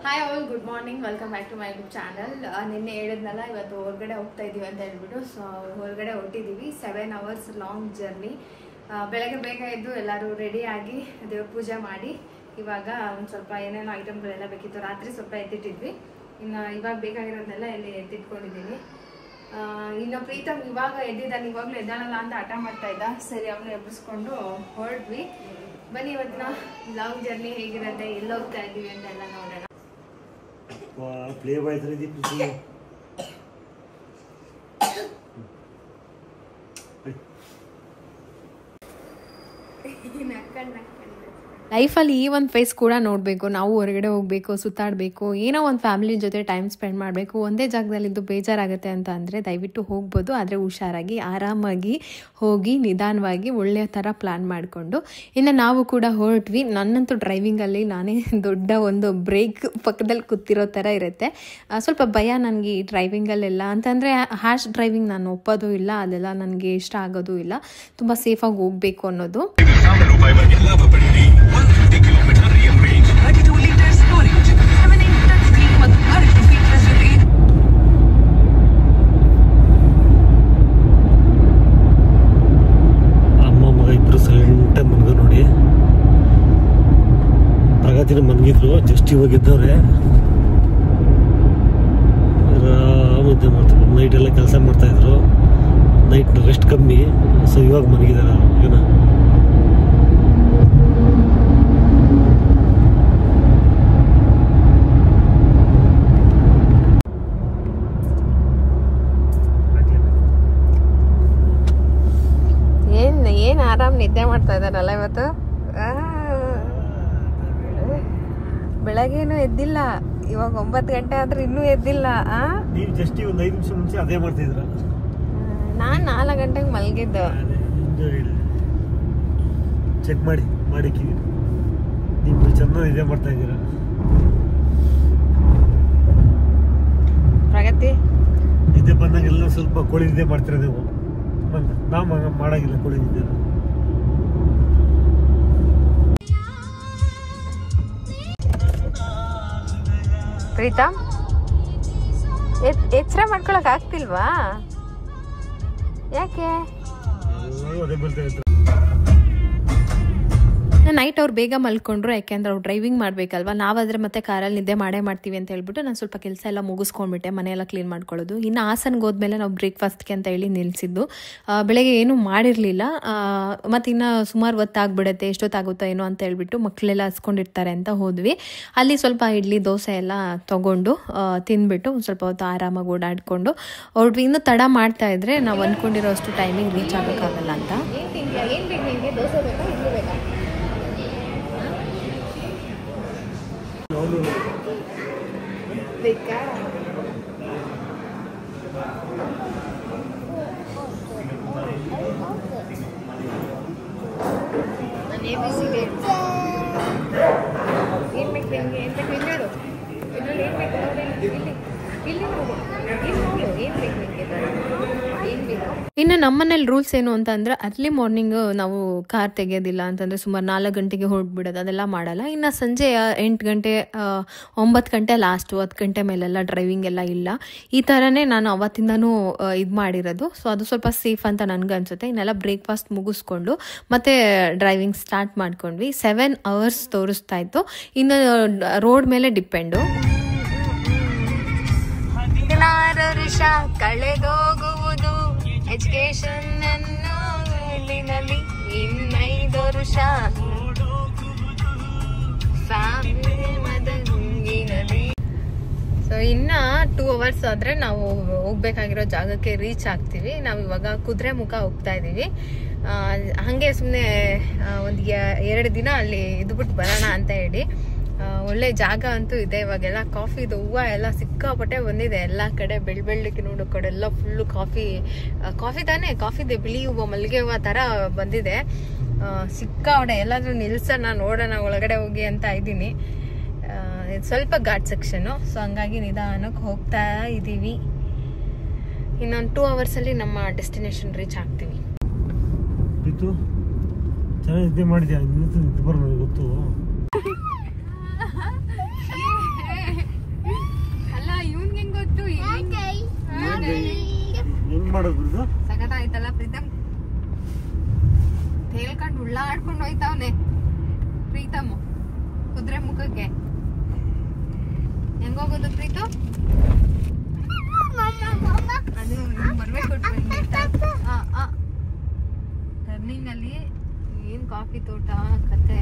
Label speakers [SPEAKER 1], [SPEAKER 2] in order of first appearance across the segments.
[SPEAKER 1] Hi all, good morning, welcome back to my YouTube channel. ನಿನ್ನೆ ಹೇಳಿದ್ನಲ್ಲ ಇವತ್ತು ಹೊರಗಡೆ ಹೋಗ್ತಾ ಇದ್ದೀವಿ ಅಂತ ಹೇಳ್ಬಿಟ್ಟು ಸೊ ಹೊರಗಡೆ ಹೊರಟಿದ್ದೀವಿ. 7 hours ಲಾಂಗ್ ಜರ್ನಿ. ಬೆಳಗ್ಗೆ ಬೇಗ ಎದ್ದು ಎಲ್ಲರೂ ರೆಡಿಯಾಗಿ ದೇವ್ರ ಪೂಜೆ ಮಾಡಿ ಇವಾಗ ಒಂದು ಸ್ವಲ್ಪ ಏನೇನೋ ಐಟಮ್ಗಳೆಲ್ಲ ಬೇಕಿತ್ತು. ರಾತ್ರಿ ಸ್ವಲ್ಪ ಎತ್ತಿಟ್ಟಿದ್ವಿ, ಇನ್ನು ಇವಾಗ ಬೇಕಾಗಿರೋದನ್ನೆಲ್ಲ ಇಲ್ಲಿ ಎತ್ತಿಟ್ಕೊಂಡಿದ್ದೀನಿ. ಇನ್ನು ಪ್ರೀತಮ್ ಇವಾಗ ಎದ್ದಿದ್ದಾನೆ, ಇವಾಗಲೂ ಎದ್ದಾಳಲ್ಲ ಅಂತ ಹಠ ಮಾಡ್ತಾ ಇದ್ದ. ಸರಿ ಅವನು ಎಬ್ಬಿಸ್ಕೊಂಡು ಹೊರಡ್ವಿ. ಬನ್ನಿ ಇವತ್ತಿನ ಲಾಂಗ್ ಜರ್ನಿ ಹೇಗಿರುತ್ತೆ, ಎಲ್ಲಿ ಹೋಗ್ತಾ ಇದ್ದೀವಿ ಅಂತ ಎಲ್ಲ ನೋಡೋಣ.
[SPEAKER 2] ಪ್ಲೇ ಬಾಯ್
[SPEAKER 1] ಲೈಫಲ್ಲಿ ಈ ಒಂದು ಫೇಸ್ ಕೂಡ ನೋಡಬೇಕು. ನಾವು ಹೊರಗಡೆ ಹೋಗಬೇಕು, ಸುತ್ತಾಡಬೇಕು, ಏನೋ ಒಂದು ಫ್ಯಾಮಿಲಿ ಜೊತೆ ಟೈಮ್ ಸ್ಪೆಂಡ್ ಮಾಡಬೇಕು. ಒಂದೇ ಜಾಗದಲ್ಲಿದ್ದು ಬೇಜಾರಾಗುತ್ತೆ ಅಂತ ಅಂದರೆ ದಯವಿಟ್ಟು ಹೋಗ್ಬೋದು. ಆದರೆ ಹುಷಾರಾಗಿ ಆರಾಮಾಗಿ ಹೋಗಿ ನಿಧಾನವಾಗಿ ಒಳ್ಳೆಯ ಥರ ಪ್ಲ್ಯಾನ್ ಮಾಡಿಕೊಂಡು ಇನ್ನು ನಾವು ಕೂಡ ಹೊರಟ್ವಿ. ನನ್ನಂತೂ ಡ್ರೈವಿಂಗಲ್ಲಿ ನಾನೇ ದೊಡ್ಡ ಒಂದು ಬ್ರೇಕ್ ಪಕ್ಕದಲ್ಲಿ ಕೂತಿರೋ ಥರ ಇರುತ್ತೆ. ಸ್ವಲ್ಪ ಭಯ ನನಗೆ ಈ ಡ್ರೈವಿಂಗಲ್ಲೆಲ್ಲ ಅಂತಂದರೆ ಹ್ಯಾಶ್ ಡ್ರೈವಿಂಗ್ ನಾನು ಒಪ್ಪೋದು ಇಲ್ಲ, ಅದೆಲ್ಲ ನನಗೆ ಇಷ್ಟ ಆಗೋದು ಇಲ್ಲ. ತುಂಬ ಸೇಫಾಗಿ ಹೋಗಬೇಕು ಅನ್ನೋದು.
[SPEAKER 2] ಪ್ರಗತಿನ ಮನ್ಗಿದ್ರು, ಜಸ್ಟ್ ಇವಾಗ ಇದ್ದವ್ರೆ. ನೈಟ್ ಎಲ್ಲ ಕೆಲಸ ಮಾಡ್ತಾ ಇದ್ರು, ನೈಟ್ ರೆಸ್ಟ್ ಕಮ್ಮಿ, ಸೊ ಇವಾಗ ಮನ್ಗಿದಾರ. ಏನ
[SPEAKER 1] ಏನ್ ಆರಾಮ್ ನಿದ್ದೆ ಮಾಡ್ತಾ ಇದ್ದಾರಲ್ಲ ಇವತ್ತು. ಬೆಳಗ್ಗೆನೂ ಎದ್ದಿಲ್ಲ, ಇವಾಗ 9 ಗಂಟೆ ಆದ್ರೆ ಇನ್ನೂ ಎದ್ದಿಲ್ಲ.
[SPEAKER 2] ನೀವು ಜಸ್ಟ್ ಒಂದು 5 ನಿಮಿಷ ಮುಂಚೆ ಅದೇ ಮಾಡ್ತಾ ಇದ್ರ.
[SPEAKER 1] ನಾನ್ 4 ಗಂಟೆಗೆ ಮಲಗಿದ್ದು.
[SPEAKER 2] ಚೆಕ್ ಮಾಡಿ ನೀವು ಚೆನ್ನಾಗಿ ಇದೇ ಮಾಡ್ತಾ ಇದ್ದೀರಾ.
[SPEAKER 1] ಪ್ರಗತಿ
[SPEAKER 2] ನಿದ್ದೆ ಬಂದಾಗೆಲ್ಲ ಸ್ವಲ್ಪ ಕೋಳಿ ನಿದ್ದೆ ಮಾಡ್ತೀರ ನೀವು. ನಾವು ಮಾಡಾಗಿಲ್ಲ ಕೋಳಿ ನಿದ್ದೆ.
[SPEAKER 1] ಪ್ರೀತಮ್ ಎಚ್ಚರ ಮಾಡ್ಕೊಳಕ್ ಆಗ್ತಿಲ್ವಾ? ಯಾಕೆ? ನೈಟ್ ಅವ್ರು ಬೇಗ ಮಲ್ಕೊಂಡ್ರು, ಯಾಕೆಂದ್ರೆ ಅವ್ರು ಡ್ರೈವಿಂಗ್ ಮಾಡಬೇಕಲ್ವಾ. ನಾವಾದರೆ ಮತ್ತೆ ಕಾರಲ್ಲಿ ನಿದ್ದೆ ಮಾಡ್ತೀವಿ ಅಂತ ಹೇಳ್ಬಿಟ್ಟು ನಾನು ಸ್ವಲ್ಪ ಕೆಲಸ ಎಲ್ಲ ಮುಗಿಸ್ಕೊಂಡ್ಬಿಟ್ಟೆ, ಮನೆಯೆಲ್ಲ ಕ್ಲೀನ್ ಮಾಡ್ಕೊಳ್ಳೋದು. ಇನ್ನು ಹಾಸನ್ಗೆ ಹೋದ್ಮೇಲೆ ನಾವು ಬ್ರೇಕ್ಫಾಸ್ಟ್ಗೆ ಅಂತ ಹೇಳಿ ನಿಲ್ಲಿಸಿದ್ದು. ಬೆಳಗ್ಗೆ ಏನೂ ಮಾಡಿರಲಿಲ್ಲ, ಮತ್ತು ಇನ್ನು ಸುಮಾರು ಹೊತ್ತಾಗ್ಬಿಡುತ್ತೆ, ಎಷ್ಟೊತ್ತಾಗುತ್ತೋ ಏನೋ ಅಂತ ಹೇಳ್ಬಿಟ್ಟು ಮಕ್ಕಳೆಲ್ಲ ಹಸ್ಕೊಂಡಿರ್ತಾರೆ ಅಂತ ಹೋದ್ವಿ. ಅಲ್ಲಿ ಸ್ವಲ್ಪ ಇಡ್ಲಿ ದೋಸೆ ಎಲ್ಲ ತೊಗೊಂಡು ತಿಂದ್ಬಿಟ್ಟು ಸ್ವಲ್ಪ ಹೊತ್ತು ಆರಾಮಾಗಿ ಓಡಾಡಿಕೊಂಡು ಹೊರಡ್ವಿ. ಇನ್ನೂ ತಡ ಮಾಡ್ತಾ ಇದ್ರೆ ನಾವು ಅಂದ್ಕೊಂಡಿರೋ ಅಷ್ಟು ಟೈಮಿಗೆ ರೀಚ್ ಆಗೋಕ್ಕಾಗಲ್ಲ ಅಂತ. ಏನು ಬೇಕು ನಿಮಗೆ? ದೋಸೆ ಬೇಕಾ, ಇಡ್ಲಿ ಬೇಕಾ? ಬೇಕಾ? ನಾನು ಎಬಿಸಿಗೆ ಏನು ಬೇಕು ನಿಮಗೆ? ಏನು ಬೇಕು? ಇಲ್ಲಿ ನೋಡು, ಇದರಲ್ಲಿ ಏನು ಬೇಕು ನೋಡಿ, ಇಲ್ಲಿ ನೋಡು, ಏನು ಬೇಕು ನಿಮಗೆ? ಏನು ಬೇಕು? ಇನ್ನು ನಮ್ಮನೇಲಿ ರೂಲ್ಸ್ ಏನು ಅಂತ ಅಂದರೆ ಅರ್ಲಿ ಮಾರ್ನಿಂಗ್ ನಾವು ಕಾರ್ ತೆಗೆಯೋದಿಲ್ಲ, ಅಂತಂದರೆ ಸುಮಾರು 4 ಗಂಟೆಗೆ ಹೊರಡ್ಬಿಡೋದು, ಅದೆಲ್ಲ ಮಾಡಲ್ಲ. ಇನ್ನು ಸಂಜೆ 8 ಗಂಟೆ 9 ಗಂಟೆ ಲಾಸ್ಟು, 10 ಗಂಟೆ ಮೇಲೆಲ್ಲ ಡ್ರೈವಿಂಗ್ ಎಲ್ಲ ಇಲ್ಲ. ಈ ಥರನೇ ನಾನು ಅವತ್ತಿಂದನೂ ಇದು ಮಾಡಿರೋದು. ಸೊ ಅದು ಸ್ವಲ್ಪ ಸೇಫ್ ಅಂತ ನನಗನ್ಸುತ್ತೆ. ಇನ್ನೆಲ್ಲ ಬ್ರೇಕ್ಫಾಸ್ಟ್ ಮುಗಿಸ್ಕೊಂಡು ಮತ್ತೆ ಡ್ರೈವಿಂಗ್ ಸ್ಟಾರ್ಟ್ ಮಾಡ್ಕೊಂಡ್ವಿ. 7 hours ತೋರಿಸ್ತಾ ಇತ್ತು. ಇನ್ನು ರೋಡ್ ಮೇಲೆ ಡಿಪೆಂಡು. ಕಳೆದೋಗುವುದು ಎಜುಕೇಶನ್ ಅನ್ನೋಲಿನಲ್ಲಿ 5 ವರ್ಷ ಸೊ ಇನ್ನ 2 hours ಆದ್ರೆ ನಾವು ಹೋಗ್ಬೇಕಾಗಿರೋ ಜಾಗಕ್ಕೆ ರೀಚ್ ಆಗ್ತೀವಿ. ನಾವು ಇವಾಗ ಕುದುರೆಮುಖ ಹೋಗ್ತಾ ಇದೀವಿ. ಹಂಗೆ ಸುಮ್ಮನೆ ಒಂದು 2 ದಿನ ಅಲ್ಲಿ ಇದ್ಬಿಟ್ಟು ಬರೋಣ ಅಂತ ಹೇಳಿ. ಒಳ್ಳೆ ಜಾಗ ಅಂತೂ ಇದೆ. ಇವಾಗೆಲ್ಲ ಕಾಫಿದು ಹೂವು ಎಲ್ಲ ಸಿಕ್ಕಾಪಟ್ಟೆ ಬಂದಿದೆ ಎಲ್ಲ ಕಡೆ. ಬೆಳ್ಳಕ್ಕೆ ನೋಡೋ ಕಡೆ ಎಲ್ಲ ಫುಲ್ಲು ಕಾಫಿ ತಾನೇ, ಕಾಫಿದೆ, ಬಿಳಿ ಹೂವು, ಮಲ್ಲಿಗೆ ಹೂವು ಥರ ಬಂದಿದೆ. ಸಿಕ್ಕಾಪಟ್ಟೆ. ಎಲ್ಲಾದ್ರೂ ನಿಲ್ಸೋಣ, ನೋಡೋಣ ಒಳಗಡೆ ಹೋಗಿ ಅಂತ ಇದ್ದೀನಿ. ಇದು ಸ್ವಲ್ಪ ಘಾಟ್ ಸೆಕ್ಷನು, ಸೊ ಹಂಗಾಗಿ ನಿಧಾನಕ್ಕೆ ಹೋಗ್ತಾ ಇದ್ದೀವಿ. ಇನ್ನೊಂದು 2 hours ನಮ್ಮ ಡೆಸ್ಟಿನೇಷನ್ ರೀಚ್ ಆಗ್ತೀವಿ.
[SPEAKER 2] ಚೆನ್ನಾಗಿ ನಿದ್ದೆ ಮಾಡಿದ್ಯಾ? ನಿದ್ದೆ ಬರೋದು ಗೊತ್ತು. ಮಾಡೋದು
[SPEAKER 1] ಸಖತ್ತಾಯ್ತಲ್ಲ ಪ್ರೀತಮ್? ತೇಲ್ಕೊಂಡು ಉಳ್ಳಾಡ್ಕೊಂಡು ಹೋಯ್ತಾವನೆ ಪ್ರೀತಮ್ ಕುದುರೆ ಮುಖಕ್ಕೆ. ಹೆಂಗೋಗೋದು ಪ್ರೀತು? ಅದು ಬರ್ಬೇಕು ಟರ್ನಿಂಗ್ ಅಲ್ಲಿ. ಏನ್ ಕಾಫಿ ತೋಟ ಕತೆ.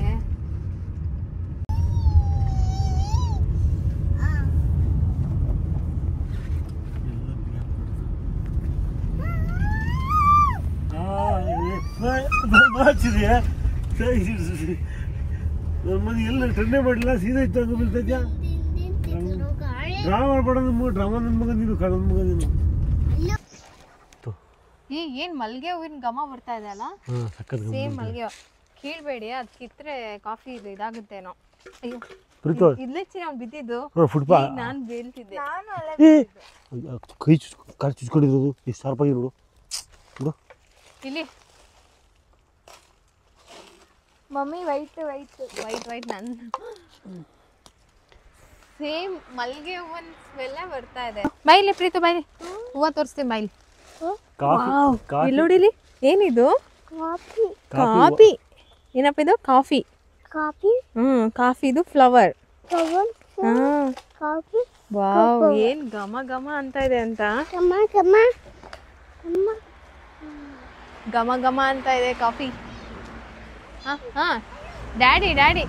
[SPEAKER 2] ನನ್ನ ಮನೆ ಎಲ್ಲ ಟನ್ನೇ ಮಾಡಿಲ್ಲ, ಸೀದಾ ಇತ್ತು ಹಂಗ ಬೀಳ್ತೈತ್ಯಾ. ಡ್ರಾಮಾ ಮಾಡ್ಬೇಡ ನಮ್ಮ ಡ್ರಾಮಾ. ನನ್ನ ಮಗ ನೀನು ನನ್ನ ಮಗ ನೀನು.
[SPEAKER 1] ಏನ್ ಮಲ್ಗೆ ಹೂವಿನ ಘಮ ಬರ್ತಾ ಇದೆ ಅಲ್ಲ? ಸೇಮ್ ಮಲ್ಗೆ. ಕೀಳ್ಬೇಡಿ, ಅದ್ ಕಿತ್ರೆ ಕಾಫಿ ಇದು ಇದಾಗುತ್ತೇನೋ. ಅಯ್ಯೋ ಇಲ್ಲೇ ಅವ್ನು ಬಿದ್ದಿದ್ದು. ನಾನ್ ಬೀಳ್ತಿದ್ದೆ.
[SPEAKER 2] ಕೈ ಕಾಲು ಚುಚ್ಕೊಂಡಿರೋದು ಎಷ್ಟು ಶಾರ್ಪಾಗಿ ನೋಡು.
[SPEAKER 1] ಇಲ್ಲಿ mummy white white white white ನನ್ನ ಸೇಮ್ ಮಲ್ಗೆ ಹೂವನ್ ಸ್ಮೆಲ್ಲೇ ಬರ್ತಾ ಇದೆ. ಬೈಲಿ ಪ್ರೀತು ಬೈಲಿ, ಹೂವ ತೋರಿಸ್ತೀನಿ ಬೈಲಿ. ಎಲ್ಲೋಡಿಲಿ ಏನಿದು? ಕಾಫಿ. ಏನಪ್ಪ ಇದು? ಕಾಫಿ. ಕಾಫಿದು ಫ್ಲವರ್. ವಾವ್, ಏನ್ ಘಮ ಘಮ ಅಂತ ಇದೆ ಅಂತ. ಘಮ ಘಮ ಅಂತ ಇದೆ ಕಾಫಿ. ಡ್ಯಾಡಿ ಡ್ಯಾಡಿ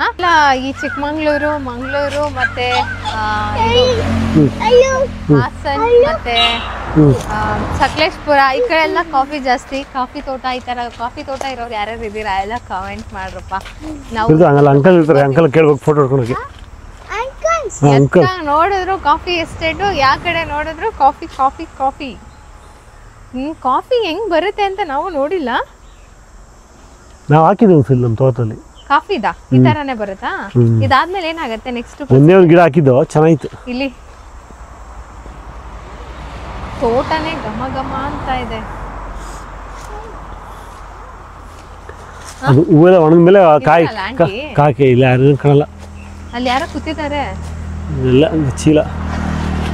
[SPEAKER 1] ಅಲ್ಲ, ಈ ಚಿಕ್ಕಮಂಗ್ಳೂರು, ಮಂಗಳೂರು ಮತ್ತೆ ಹಾಸನ್ ಮತ್ತೆ ಸಕಲೇಶ್ಪುರ ಈ ಕಡೆ ಎಲ್ಲ ಕಾಫಿ ಜಾಸ್ತಿ. ಕಾಫಿ ತೋಟ, ಈ ತರ ಕಾಫಿ ತೋಟ ಇರೋರು ಯಾರ್ಯಾರು ಇದ್ದೀರಾ ಎಲ್ಲ ಕಾಮೆಂಟ್ ಮಾಡ್ರಪ್ಪ. ನಾವು ನೋಡಿದ್ರು ಕಾಫಿ ಎಸ್ಟೇಟು, ಯಾವ ಕಡೆ ನೋಡಿದ್ರು ಕಾಫಿ ಕಾಫಿ ಕಾಫಿ. ಕಾಫಿ ಹೆಂಗ್ ಬರುತ್ತೆ ಅಂತ ನಾವು ನೋಡಿಲ್ಲ.
[SPEAKER 2] ನಾವು ಹಾಕಿದ್ದೀವಿ ಫಿಲ್ ನಮ್ಮ ತೋಟದಲ್ಲಿ.
[SPEAKER 1] ಕಾಫಿದ ಈ ತರಾನೇ ಬರುತ್ತಾ? ಇದಾದ್ಮೇಲೆ ಏನಾಗುತ್ತೆ ನೆಕ್ಸ್ಟ್?
[SPEAKER 2] ಒಂದೇ ಒಂದು ಗಿಡ ಹಾಕಿದ್ದು ಚೆನ್ನಾಗಿತ್ತು. ಇಲ್ಲಿ
[SPEAKER 1] ತೋಟನೇ ಘಮ ಘಮ ಅಂತ ಇದೆ.
[SPEAKER 2] ಅದು ಹೂವೆಲ್ಲ ಒಣದ ಮೇಲೆ ಕಾಯಿ ಕಾಕಿ ಇಲ್ಲ, ಯಾರು ಕಾಣಲ್ಲ.
[SPEAKER 1] ಅಲ್ಲಿ ಯಾರೋ ಕೂತಿದ್ದಾರೆ.
[SPEAKER 2] ಎಲ್ಲ ಚೀಲ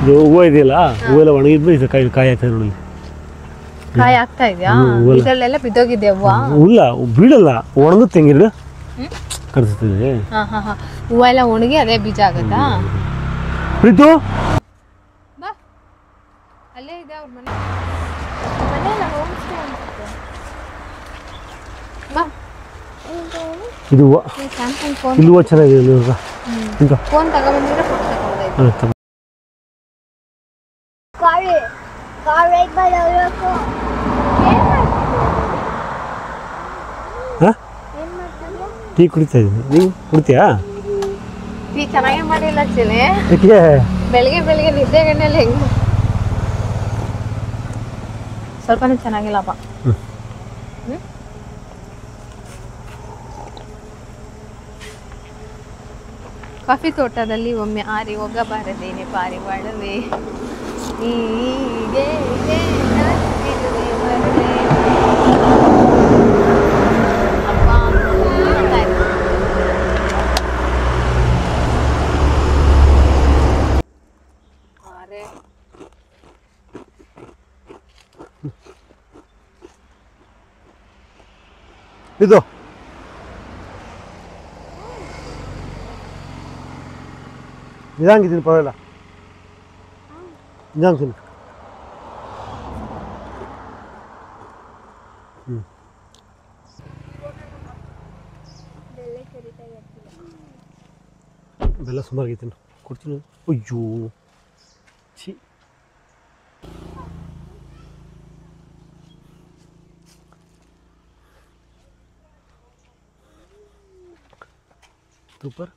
[SPEAKER 2] ಇದು ಹೂವು ಇದೆಯಲ್ಲ, ಹೂವೆಲ್ಲ ಒಣಗಿದ್ಮೇಲೆ ಕಾಯಿ ಕಾಯಿ ಆಗ್ತದೆ ನೋಡಿ.
[SPEAKER 1] ಕಾಯಿ ಆಗ್ತಾ ಇದೆಯಾ? ಇದರಲ್ಲೆಲ್ಲ ಬಿದ್ದೋಗಿದೆ ಹೂವ?
[SPEAKER 2] ಇಲ್ಲ ಬೀಳಲ್ಲ, ಒಣಗುತ್ತೆ ಹೆಂಗಿರ ಕಡಿಸ್ತದೆ.
[SPEAKER 1] ಹೂವ ಎಲ್ಲ ಒಣಗಿ ಅದೇ ಬೀಜ ಆಗತ್ತಾ?
[SPEAKER 2] ಪ್ರೀತು
[SPEAKER 1] ಬಾ, ಅಲ್ಲೇ ಇದೆ ಅವ್ರ ಮನೆ. ಮನೆಯಲ್ಲ ಹೋಮ್ ಸ್ಟೇ ಅನ್ಸುತ್ತೆ. ಬಾ,
[SPEAKER 2] ಇದು
[SPEAKER 1] ಸ್ಯಾಮ್ಸಂಗ್ ಫೋನ್.
[SPEAKER 2] ಇಲ್ಲಿ ಚೆನ್ನಾಗಿದೆ.
[SPEAKER 1] ಫೋನ್ ತಗೊಂಡ್ಬಂದಿದ್ರೆ ಫೋಟೋ ತಗೊಂಡಾಯ್ತು.
[SPEAKER 2] ಟೀ ಕುಡಿತಾ ಇದ್ದೀನಿ, ನೀವು ಕುಡಿತೀಯಾ?
[SPEAKER 1] ಟೀ ಚೆನ್ನಾಗೇ ಮಾಡಿಲ್ಲ ಚಿಲೆ.
[SPEAKER 2] ಯಾಕೆ
[SPEAKER 1] ಬೆಳಿಗ್ಗೆ ಬೆಳಿಗ್ಗೆ ನಿದ್ದೆ ಗಣ್ಣಲ್ಲಿ ಹೆಂಗ್ ಸ್ವಲ್ಪನೂ ಚೆನ್ನಾಗಿಲ್ಲಪ್ಪ. ಕಾಫಿ ತೋಟದಲ್ಲಿ ಒಮ್ಮೆ ಆರಿ ಹೋಗಬಾರದೇನೆ ಪಾರಿವಾಳವೇ, ಹೀಗೆ
[SPEAKER 2] ಇದು ನಿಧಾಂಗಿದ್ದೀನಿ, ಪರವಾಗಿಲ್ಲ, ನಿಧಾಂಗಿದ್ದೀನಿ. ಬೆಲ್ಲ ಸುಮಾರು ಆಗೈತೆ, ಕೊಡ್ತೀನಿ. ಅಯ್ಯೋ ಛೀ, ಸೂಪರ್.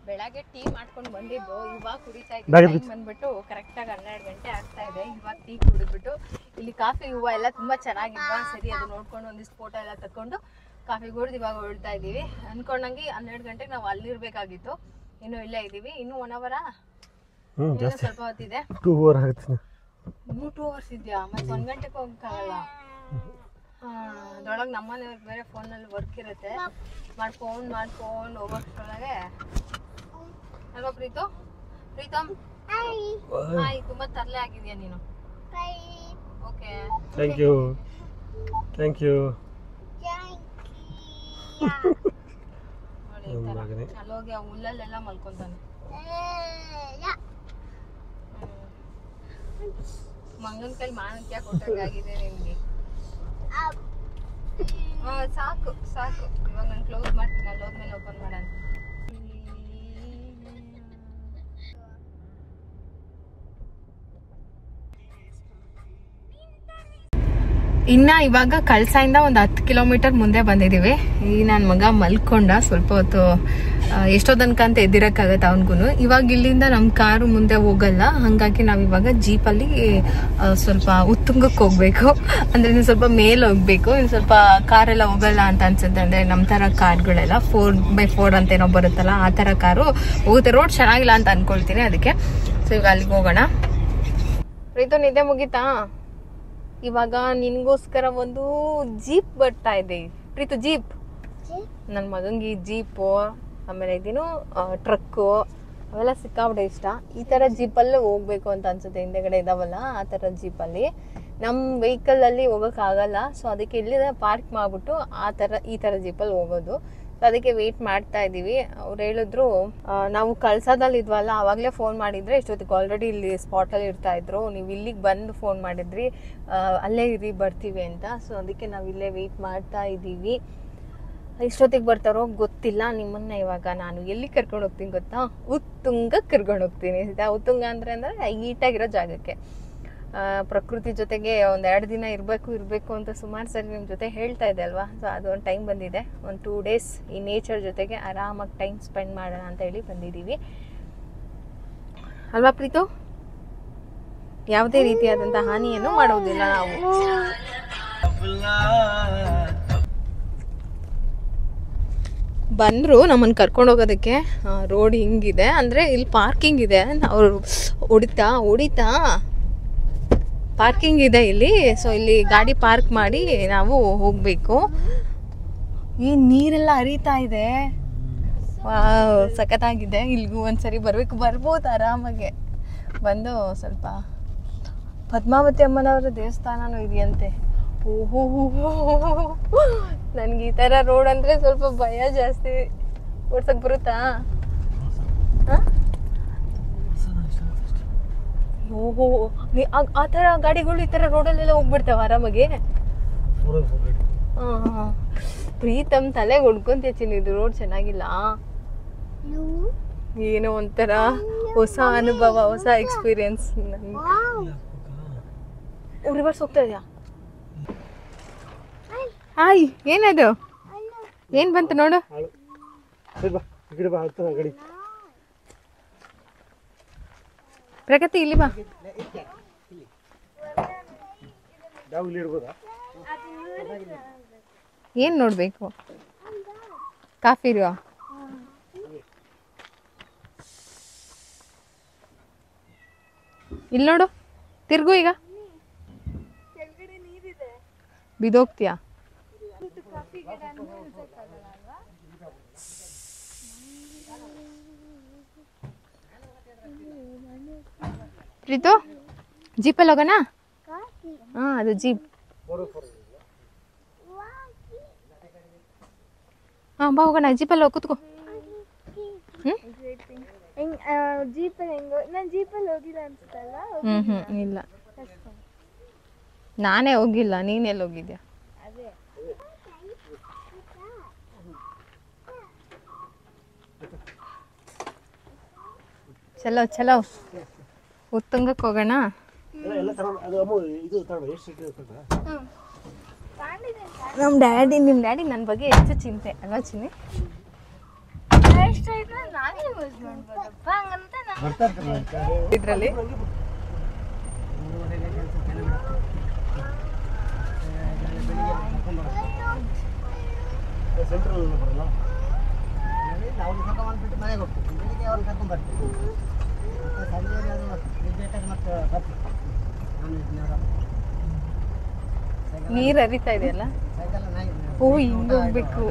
[SPEAKER 1] ಬೆಳಗ್ಗೆ ಟೀ ಮಾಡ್ಕೊಂಡು ಬಂದಿದ್ದು, ಇವಾಗ ಕುಡಿತಾ ಇದ್ದೀವಿ. ಬಂದ್ಬಿಟ್ಟು ಕರೆಕ್ಟಾಗಿ 12 ಗಂಟೆ ಆಗ್ತಾ ಇದೆ. ಇವಾಗ ಟೀ ಕುಡಿದ್ಬಿಟ್ಟು ಇಲ್ಲಿ ಕಾಫಿ ಹೂವು ಎಲ್ಲ ತುಂಬಾ ಚೆನ್ನಾಗಿದ್ವಾ, ಸರಿ ಅದು ನೋಡ್ಕೊಂಡು ಒಂದಿಷ್ಟು ಫೋಟೋ ಎಲ್ಲ ತಕೊಂಡು ಕಾಫಿ ಕುಡಿದು ಇವಾಗ ಹೊರಡ್ತಾ ಇದ್ದೀವಿ. ಅನ್ಕೊಂಡಂಗೆ 12 ಗಂಟೆಗೆ ನಾವು ಅಲ್ಲಿರ್ಬೇಕಾಗಿತ್ತು, ಇನ್ನು ಇಲ್ಲೇ ಇದ್ದೀವಿ. ಇನ್ನೂ 1 ಅವರ ಸ್ವಲ್ಪ ಹೊತ್ತಿದೆ.
[SPEAKER 2] 2 ಅವರ್ ಆಗುತ್ತೆ.
[SPEAKER 1] ಇನ್ನೂ 2 ಅವರ್ಸ್ ಇದೆಯಾ? ಮತ್ತೆ 1 ಗಂಟೆಗೆ ಹೋಗಕ್ಕಾಗಲ್ಲ. ಅದ್ರೊಳಗೆ ನಮ್ಮನೆಯವ್ರಿಗೆ ಬೇರೆ ಫೋನಲ್ಲಿ ವರ್ಕ್ ಇರುತ್ತೆ, ಮಾಡ್ಕೊಂಡು ಹೋಗೋಷ್ಟರೊಳಗೆ ಅಲ್ವಾ ಪ್ರೀತು? ಪ್ರೀತಮ್ ಹಾಯ್, ತುಂಬಾ ತರಲೆ ಆಗಿದ್ಯಾ ನೀನು. Okay,
[SPEAKER 2] thank you.
[SPEAKER 1] ಅಲ್ಲೋಗಿ ಆ ಹುಲ್ಲಲ್ಲೆಲ್ಲ ಮಲ್ಕೊಂತಾನೆ. ಮಂಗನ ಕೈ ಮಾನಕ್ಯ ಕೊಟ್ಟಾಗಿದೆ ನಿನ್ಗೆ. ಸಾಕು ಸಾಕು, ಇವಾಗ ನಾನು ಕ್ಲೋಸ್ ಮಾಡ್ತೀನಿ, ಅಲ್ಲಿ ಹೋದ್ಮೇಲೆ ಓಪನ್ ಮಾಡೋಣ. ಇನ್ನ ಇವಾಗ ಕಳಸಾಯಿಂದ ಒಂದು 10 ಕಿಲೋಮೀಟರ್ ಮುಂದೆ ಬಂದಿದೀವಿ. ಈ ನನ್ನ ಮಗ ಮಲ್ಕೊಂಡ ಸ್ವಲ್ಪ ಹೊತ್ತು, ಎಷ್ಟೋ ತನಕ ಅಂತ ಎದ್ದಿರಕ್ಕಾಗತ್ತೆ ಅವನ್ಗೂ. ಇವಾಗ ಇಲ್ಲಿಂದ ನಮ್ಮ ಕಾರು ಮುಂದೆ ಹೋಗಲ್ಲ, ಹಂಗಾಗಿ ನಾವ್ ಇವಾಗ ಜೀಪಲ್ಲಿ ಸ್ವಲ್ಪ ಉತ್ತುಂಗಕ್ಕೆ ಹೋಗ್ಬೇಕು. ಅಂದ್ರೆ ಇನ್ನು ಸ್ವಲ್ಪ ಮೇಲ್ ಹೋಗ್ಬೇಕು, ಇನ್ನು ಸ್ವಲ್ಪ ಕಾರೆಲ್ಲ ಹೋಗಲ್ಲ ಅಂತ ಅನ್ಸುತ್ತೆ. ಅಂದ್ರೆ ನಮ್ ತರ ಕಾರ್ಗಳೆಲ್ಲ 4x4 ಅಂತ ಏನೋ ಬರುತ್ತಲ್ಲ, ಆ ತರ ಕಾರು ಹೋಗುತ್ತೆ. ರೋಡ್ ಚೆನ್ನಾಗಿಲ್ಲ ಅಂತ ಅನ್ಕೊಳ್ತೀನಿ, ಅದಕ್ಕೆ. ಸೊ ಈಗ ಅಲ್ಲಿಗೆ ಹೋಗೋಣ. ಪ್ರೀತು ನಿದ್ದೆ ಮುಗೀತಾ? ಇವಾಗ ನಿನ್ಗೋಸ್ಕರ ಒಂದು ಜೀಪ್ ಬರ್ತಾ ಇದೆ. ಪ್ರೀತು ಜೀಪ್, ನನ್ನ ಮಗಂಗೆ ಜೀಪು, ಆಮೇಲೆ ಇದೇನು ಟ್ರಕ್ಕು, ಅವೆಲ್ಲ ಸಿಕ್ಕಾಬಿಟ್ಟೆ ಇಷ್ಟ. ಈ ತರ ಜೀಪಲ್ಲೇ ಹೋಗ್ಬೇಕು ಅಂತ ಅನ್ಸುತ್ತೆ, ಹಿಂದೆಗಡೆ ಇದಾವಲ್ಲ ಆ ತರ ಜೀಪಲ್ಲಿ. ನಮ್ಮ ವೆಹಿಕಲ್ ಅಲ್ಲಿ ಹೋಗಕ್ ಆಗಲ್ಲ, ಸೊ ಅದಕ್ಕೆ ಇಲ್ಲಿ ಪಾರ್ಕ್ ಮಾಡ್ಬಿಟ್ಟು ಈ ತರ ಜೀಪಲ್ಲಿ ಹೋಗೋದು. ಸೊ ಅದಕ್ಕೆ ವೇಟ್ ಮಾಡ್ತಾ ಇದೀವಿ. ಅವ್ರು ಹೇಳಿದ್ರು ನಾವು ಕಳ್ಸೋದಲ್ಲಿ ಇದ್ವಲ್ಲ, ಅವಾಗಲೇ ಫೋನ್ ಮಾಡಿದ್ರೆ ಇಷ್ಟೊತ್ತಿಗೆ ಆಲ್ರೆಡಿ ಇಲ್ಲಿ ಸ್ಪಾಟಲ್ಲಿ ಇರ್ತಾ ಇದ್ರು. ನೀವು ಇಲ್ಲಿಗೆ ಬಂದು ಫೋನ್ ಮಾಡಿದ್ರಿ, ಅಲ್ಲೇ ಇರಿ ಬರ್ತೀವಿ ಅಂತ. ಸೊ ಅದಕ್ಕೆ ನಾವು ಇಲ್ಲೇ ವೆಯ್ಟ್ ಮಾಡ್ತಾ ಇದ್ದೀವಿ. ಇಷ್ಟೊತ್ತಿಗೆ ಬರ್ತಾರೋ ಗೊತ್ತಿಲ್ಲ. ನಿಮ್ಮನ್ನ ಇವಾಗ ನಾನು ಎಲ್ಲಿ ಕರ್ಕೊಂಡು ಹೋಗ್ತೀನಿ ಗೊತ್ತಾ? ಉತ್ತುಂಗಕ್ಕೆ ಕರ್ಕೊಂಡು ಹೋಗ್ತೀನಿ. ಉತ್ತುಂಗ ಅಂದ್ರೆ ಹೈಟಾಗಿರೋ ಜಾಗಕ್ಕೆ. ಪ್ರಕೃತಿ ಜೊತೆಗೆ ಒಂದು 2 ದಿನ ಇರಬೇಕು ಅಂತ ಸುಮಾರು ಸರಿ ನಿಮ್ಮ ಜೊತೆ ಹೇಳ್ತಾ ಇದೆ ಅಲ್ವಾ. ಸೊ ಅದು ಒಂದು ಟೈಮ್ ಬಂದಿದೆ, ಒಂದು 2 ಡೇಸ್ ಈ ನೇಚರ್ ಜೊತೆಗೆ ಆರಾಮಾಗಿ ಟೈಮ್ ಸ್ಪೆಂಡ್ ಮಾಡೋಣ ಅಂತ ಹೇಳಿ ಬಂದಿದ್ದೀವಿ ಅಲ್ವಾ ಪ್ರೀತು? ಯಾವುದೇ ರೀತಿಯಾದಂಥ ಹಾನಿಯನ್ನು ಮಾಡೋದಿಲ್ಲ ನಾವು. ಬಂದರು ನಮ್ಮನ್ನು ಕರ್ಕೊಂಡು ಹೋಗೋದಕ್ಕೆ. ರೋಡ್ ಹಿಂಗಿದೆ, ಅಂದರೆ ಇಲ್ಲಿ ಪಾರ್ಕಿಂಗ್ ಇದೆ. ಅವರು ಹೊಡಿತಾ ಪಾರ್ಕಿಂಗ್ ಇದೆ ಇಲ್ಲಿ. ಸೊ ಇಲ್ಲಿ ಗಾಡಿ ಪಾರ್ಕ್ ಮಾಡಿ ನಾವು ಹೋಗಬೇಕು. ಈ ನೀರೆಲ್ಲ ಹರಿತಾ ಇದೆ, ಸಖತ್ತಾಗಿದೆ. ಇಲ್ಲಿಗೂ ಒಂದ್ಸರಿ ಬರ್ಬೋದು ಆರಾಮಾಗೆ. ಬಂದು ಸ್ವಲ್ಪ ಪದ್ಮಾವತಿ ಅಮ್ಮನವರ ದೇವಸ್ಥಾನನೂ ಇದೆಯಂತೆ. ಓಹೋ, ನನಗೆ ಈ ಥರ ರೋಡ್ ಅಂದರೆ ಸ್ವಲ್ಪ ಭಯ ಜಾಸ್ತಿ. ಓಡ್ಸಕ್ಕೆ ಬರುತ್ತಾ? ಓಹೋ, ಆ ಥರ ಗಾಡಿಗಳು ಈ ಥರ ರೋಡಲ್ಲೆಲ್ಲ ಹೋಗ್ಬಿಡ್ತಾವ ಆರಾಮಾಗಿ. ಹಾಂ, ಪ್ರೀತಮ್ ತಲೆಗೆ ಹೊಡ್ಕೊಂತ ಇದು ರೋಡ್ ಚೆನ್ನಾಗಿಲ್ಲ. ಏನೋ ಒಂಥರ ಹೊಸ ಅನುಭವ, ಹೊಸ ಎಕ್ಸ್ಪೀರಿಯನ್ಸ್. ರಿವರ್ಸ್ ಹೋಗ್ತಾ ಇದೆಯಾ? ಹಾಯ್, ಏನದು? ಏನು ಬಂತು ನೋಡು. ಪ್ರಗತಿ ಇಲ್ಲಿ ಬಾ. ಏನ್ ನೋಡ್ಬೇಕು? ಕಾಫಿ ಇರುವ ಇಲ್ಲಿ ನೋಡು. ತಿರ್ಗು, ಈಗ ಬಿದೋಗ್ತೀಯಾ? ಪ್ರೀತು, ಜೀಪಲ್ಲಿ ಹೋಗೋಣ? ಹಾಂ, ಅದು ಜೀಪ್. ಹಾಂ, ಬಾ ಹೋಗೋಣ. ಜೀಪಲ್ಲಿ ಹೋಗಿ ಕೂತ್ಕೋ. ಇಲ್ಲ, ನಾನೇ ಹೋಗಿಲ್ಲ. ನೀನೆಲ್ಲಿ ಹೋಗಿದ್ಯಾ? ಚಲೋ ಉತ್ತುಂಗಕ್ಕೆ ಹೋಗೋಣ. ನಿಮ್ಮ ಡ್ಯಾಡಿ ನನ್ನ ಬಗ್ಗೆ ಎಷ್ಟು ಚಿಂತೆ ಅಲ್ವಾ ಚಿನ್ನಿ? ಇದ್ರಲ್ಲಿ ನೀರು ಹರಿತಾ ಇದೆಯಲ್ಲ. ಓ, ಹಿಂಗ ಹೋಗ್ಬೇಕು.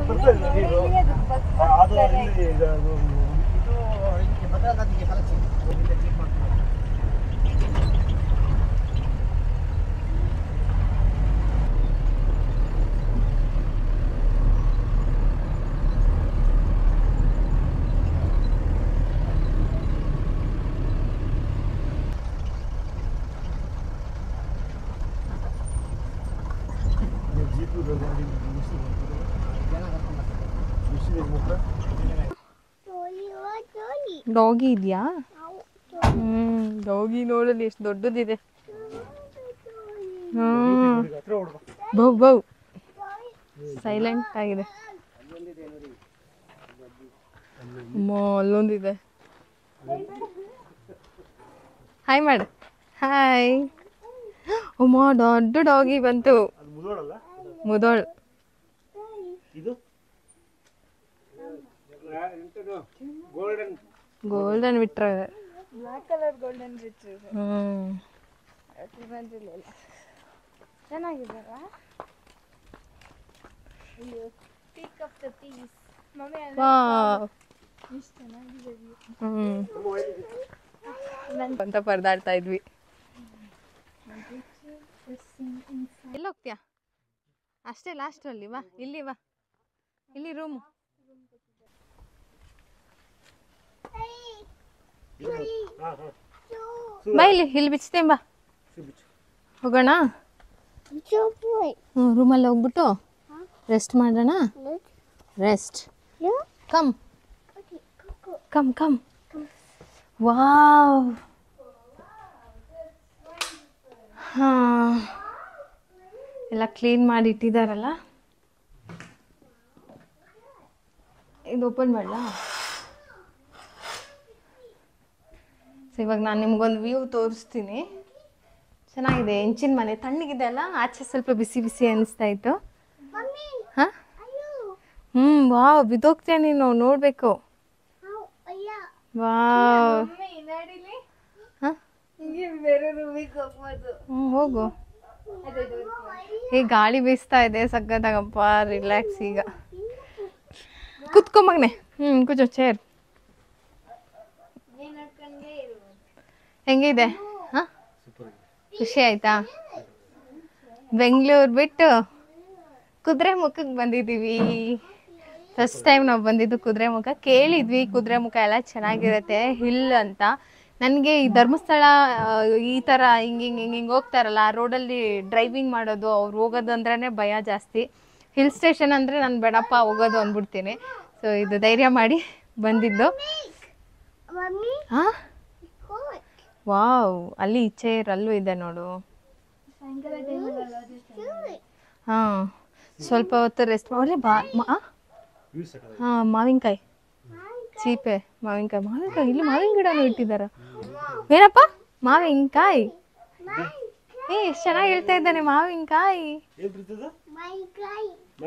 [SPEAKER 2] ಬರ್ತಾ ಇಲ್ಲ ನೀರು ಅದು ಇಲ್ಲಿ ಇದು
[SPEAKER 3] ಭದ್ರಾನದಿಗೆ ಕಲಸಿ ಟ್ರೀಟ್ ಮಾಡ್ತಾರೆ.
[SPEAKER 1] ಡಾಗಿ ಇದೆಯಾ? ಡಾಗಿ ನೋಡಲಿ ಎಷ್ಟು ದೊಡ್ಡದಿದೆ. ಬೌ ಬೌ ಸೈಲೆಂಟ್ ಆಗಿದೆ. ಅಲ್ಲೊಂದಿದೆ. ಹಾಯ್ ಮಾಡು. ಹಾಯ್. ಅಮ್ಮ ದೊಡ್ಡ ಡಾಗಿ ಬಂತು. Mudhol. Golden retriever.
[SPEAKER 4] Black colour golden retriever. ಚೆನ್ನಾಗಿದೆಲ್ಲ. Pick up the piece. Mummy ಎಷ್ಟು ಚೆನ್ನಾಗಿದೆ.
[SPEAKER 1] ಅಂತ ಪರದಾಡ್ತಾ ಇದ್ವಿ. ಎಲ್ಲ ಹೋಗ್ತೀಯಾ? ಅಷ್ಟೇ ಲಾಸ್ಟಲ್ಲಿ ಬಾ. ಇಲ್ಲಿ ಬಾ, ಇಲ್ಲಿ ರೂಮು. ಬಾ ಇಲ್ಲಿ ಬಿಚ್ತೇನೆ ಬಾ. ಹೋಗೋಣ. ರೂಮಲ್ಲಿ ಹೋಗ್ಬಿಟ್ಟು ರೆಸ್ಟ್ ಮಾಡೋಣ. Rest. Come come come. Wow. ಹಾಂ, ಎಲ್ಲ ಕ್ಲೀನ್ ಮಾಡಿ ಇಟ್ಟಿದ್ದಾರಲ್ಲ. ಇದು ಓಪನ್ ಮಾಡಲಾ? ಸೊ ಇವಾಗ ನಾನು ನಿಮ್ಗೊಂದು ವ್ಯೂ ತೋರಿಸ್ತೀನಿ. ಚೆನ್ನಾಗಿದೆ. ಹೆಂಚಿನ ಮನೆ ತಣ್ಣಗಿದೆ ಅಲ್ಲ. ಆಚೆ ಸ್ವಲ್ಪ ಬಿಸಿ ಬಿಸಿ ಅನಿಸ್ತಾ ಇತ್ತು. ಹಾಂ, ವಾವ್, ಬಿದ್ದೋಗ್ತೀಯ ನೀನು. ನೋಡಬೇಕು. ವಾವ್. ಹಾಂ, ಹೋಗು. ಗಾಳಿ ಬೀಸ್ತಾ ಇದೆ ಸಕ್ಕತ್ತಾಗಪ್ಪ. ರಿಲ್ಯಾಕ್ಸ್ ಈಗ. ಕುತ್ಕೊ ಮಗನೆ. ಕೂಚೋ. ಚೇರ್ ಹೆಂಗಿದೆ? ಹಾಂ, ಖುಷಿ ಆಯ್ತಾ? ಬೆಂಗಳೂರು ಬಿಟ್ಟು ಕುದುರೆಮುಖಕ್ಕೆ ಬಂದಿದ್ದೀವಿ. ಫಸ್ಟ್ ಟೈಮ್ ನಾವು ಬಂದಿದ್ದು ಕುದುರೆಮುಖ. ಕೇಳಿದ್ವಿ ಕುದುರೆಮುಖ ಎಲ್ಲ ಚೆನ್ನಾಗಿರುತ್ತೆ ಹಿಲ್ ಅಂತ. ನನಗೆ ಈ ಧರ್ಮಸ್ಥಳ ಈ ಥರ ಹಿಂಗೆ ಹೋಗ್ತಾರಲ್ಲ ರೋಡಲ್ಲಿ ಡ್ರೈವಿಂಗ್ ಮಾಡೋದು, ಅವ್ರು ಹೋಗೋದು ಅಂದ್ರೇ ಭಯ ಜಾಸ್ತಿ. ಹಿಲ್ ಸ್ಟೇಷನ್ ಅಂದರೆ ನಾನು ಬೇಡಪ್ಪ ಹೋಗೋದು ಅಂದ್ಬಿಡ್ತೀನಿ. ಸೊ ಇದು ಧೈರ್ಯ ಮಾಡಿ ಬಂದಿದ್ದು. ಹಾಂ, ವಾವ್. ಅಲ್ಲಿ ಚೇರ್ ಅಲ್ಲೂ ಇದೆ ನೋಡು. ಹಾಂ, ಸ್ವಲ್ಪ ಹೊತ್ತು ರೆಸ್ಟ್ ಮಾಡಿ ಬಾ. ಹಾಂ, ಮಾವಿನಕಾಯಿ ಚೀಪೆ. ಮಾವಿನಕಾಯಿ ಇಲ್ಲಿ ಮಾವಿನ ಗಿಡನೂ ಇಟ್ಟಿದ್ದಾರೆ. ಏನಪ್ಪ ಮಾವಿನಕಾಯಿ? ಎಷ್ಟು ಚೆನ್ನಾಗಿ ಹೇಳ್ತಾ ಇದ್ದಾನೆ. ಮಾವಿನಕಾಯಿ.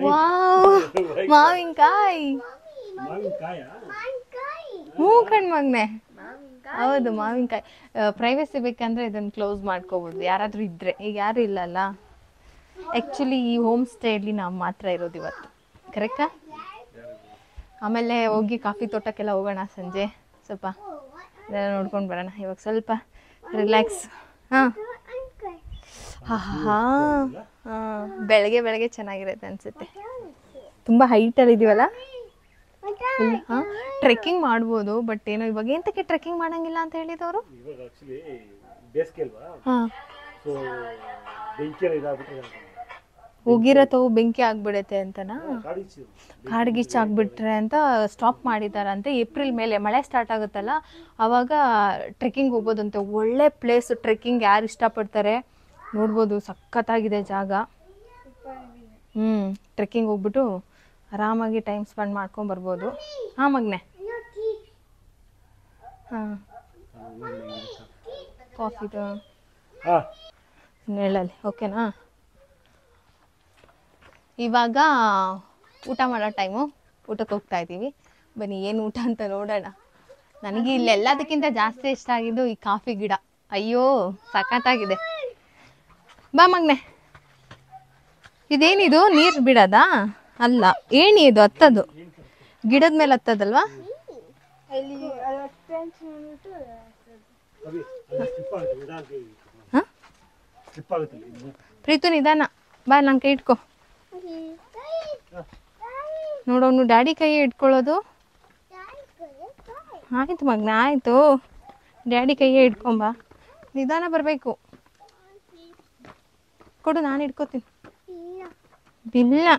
[SPEAKER 1] ವಾವ್, ಮಾವಿನಕಾಯಿ. ಹ್ಞೂ ಕಣ್ಮಗ್ನೆ, ಹೌದು ಮಾವಿನಕಾಯಿ. ಪ್ರೈವಸಿ ಬೇಕಂದ್ರೆ ಇದನ್ನು ಕ್ಲೋಸ್ ಮಾಡ್ಕೋಬೋದು ಯಾರಾದರೂ ಇದ್ದರೆ. ಈಗ ಯಾರೂ ಇಲ್ಲಲ್ಲ. ಆ್ಯಕ್ಚುಲಿ ಈ ಹೋಮ್ ಸ್ಟೇಯಲ್ಲಿ ನಾವು ಮಾತ್ರ ಇರೋದು ಇವತ್ತು. ಕರೆಕ್ಟಾ? ಆಮೇಲೆ ಹೋಗಿ ಕಾಫಿ ತೋಟಕ್ಕೆಲ್ಲ ಹೋಗೋಣ ಸಂಜೆ. ಸ್ವಲ್ಪ ಅದೆಲ್ಲ ನೋಡ್ಕೊಂಡು ಬರೋಣ. ಇವಾಗ ಸ್ವಲ್ಪ ರಿಲ್ಯಾಕ್ಸ್. ಹಾಂ ಹಾಂ ಹಾಂ, ಬೆಳಗ್ಗೆ ಚೆನ್ನಾಗಿರುತ್ತೆ ಅನಿಸುತ್ತೆ. ತುಂಬ ಹೈಟಲ್ಲಿ ಇದೀವಲ್ಲ. ಹಾಂ, ಟ್ರೆಕ್ಕಿಂಗ್ ಮಾಡ್ಬೋದು. ಬಟ್ ಏನೋ ಇವಾಗ ಎಂತಕ್ಕೆ ಟ್ರೆಕ್ಕಿಂಗ್ ಮಾಡೋಂಗಿಲ್ಲ ಅಂತ ಹೇಳಿದವರು? ಹಾಂ, ಹೋಗಿರತ್ತವು ಬೆಂಕಿ ಆಗ್ಬಿಡುತ್ತೆ ಅಂತನಾ? ಕಾಡ್ಗಿಚ್ಚು ಆಗ್ಬಿಟ್ರೆ ಅಂತ ಸ್ಟಾಪ್ ಮಾಡಿದಾರಂತೆ. ಏಪ್ರಿಲ್ ಮೇಲೆ ಮಳೆ ಸ್ಟಾರ್ಟ್ ಆಗುತ್ತಲ್ಲ ಆವಾಗ ಟ್ರೆಕ್ಕಿಂಗ್ ಹೋಗ್ಬೋದಂತೆ. ಒಳ್ಳೆ ಪ್ಲೇಸ್. ಟ್ರೆಕ್ಕಿಂಗ್ ಯಾರು ಇಷ್ಟಪಡ್ತಾರೆ ನೋಡ್ಬೋದು. ಸಖತ್ತಾಗಿದೆ ಜಾಗ. ಟ್ರೆಕ್ಕಿಂಗ್ ಹೋಗ್ಬಿಟ್ಟು ಆರಾಮಾಗಿ ಟೈಮ್ ಸ್ಪೆಂಡ್ ಮಾಡ್ಕೊಂಡು ಬರ್ಬೋದು. ಹಾಂ ಮಗನೆ. ಹಾಂ, ಕಾಫಿದು ನೆರಳಲ್ಲಿ. ಓಕೆನಾ? ಇವಾಗ ಊಟ ಮಾಡೋ ಟೈಮು. ಊಟಕ್ಕೆ ಹೋಗ್ತಾ ಇದ್ದೀವಿ. ಬನ್ನಿ ಏನು ಊಟ ಅಂತ ನೋಡೋಣ. ನನಗೆ ಇಲ್ಲೆಲ್ಲದಕ್ಕಿಂತ ಜಾಸ್ತಿ ಇಷ್ಟ ಆಗಿದ್ದು ಈ ಕಾಫಿ ಗಿಡ. ಅಯ್ಯೋ ಸಖತ್ತಾಗಿದೆ. ಬಾ ಮಗನೆ. ಇದೇನಿದು ನೀರು ಬಿಡೋದಾ? ಅಲ್ಲ ಏಣಿ ಇದು ಹತ್ತದು ಗಿಡದ ಮೇಲೆ ಹತ್ತದಲ್ವಾ
[SPEAKER 4] ಅಲ್ಲಿ ಫ್ರೆಂಡ್ಸ್ ನೋಡ್ಬಿಟ್ಟು
[SPEAKER 1] ಪ್ರೀತು ನಿಧಾನ ಬಾ ನನ್ನ ಕೈ ಇಟ್ಕೋ ನೋಡೋನು ಡ್ಯಾಡಿ ಕೈ ಇಟ್ಕೊಳ್ಳೋದು ಆಯ್ತು ಮಗನ ಆಯ್ತು ಡ್ಯಾಡಿ ಕೈಯೇ ಇಟ್ಕೊಂಬ ನಿಧಾನ ಬರಬೇಕು ಕೊಡು ನಾನು ಇಟ್ಕೋತೀನಿ ಇಲ್ಲ